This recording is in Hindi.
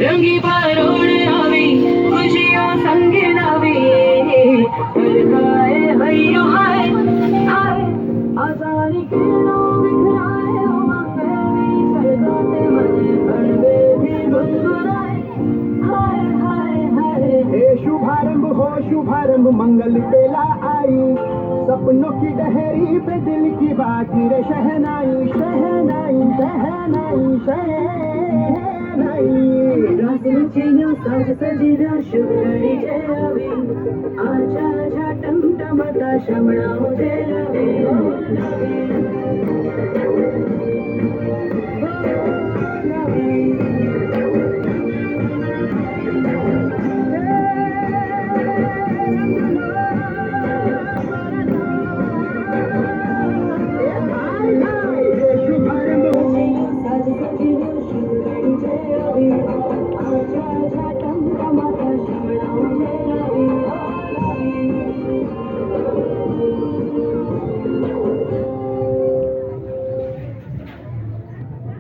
रंगी पारोण आवी खुशियों संग नावी हाय हयो हाय हाय आजारी के लो बिखराए मंगली सरगाते मने पड़वे भी गुनगुनाए हाय हाय हाय हे शुभारंभ हो शुभारंभ मंगल बेला आई सपनों की डहरी पे दिल की बाजी रे शहनाई शहनाई शहनाई शहनाई रात रुचियों साज सजीरा शुभ घड़ी जरावे आजा आजा टमटमता शमणाओ जरावे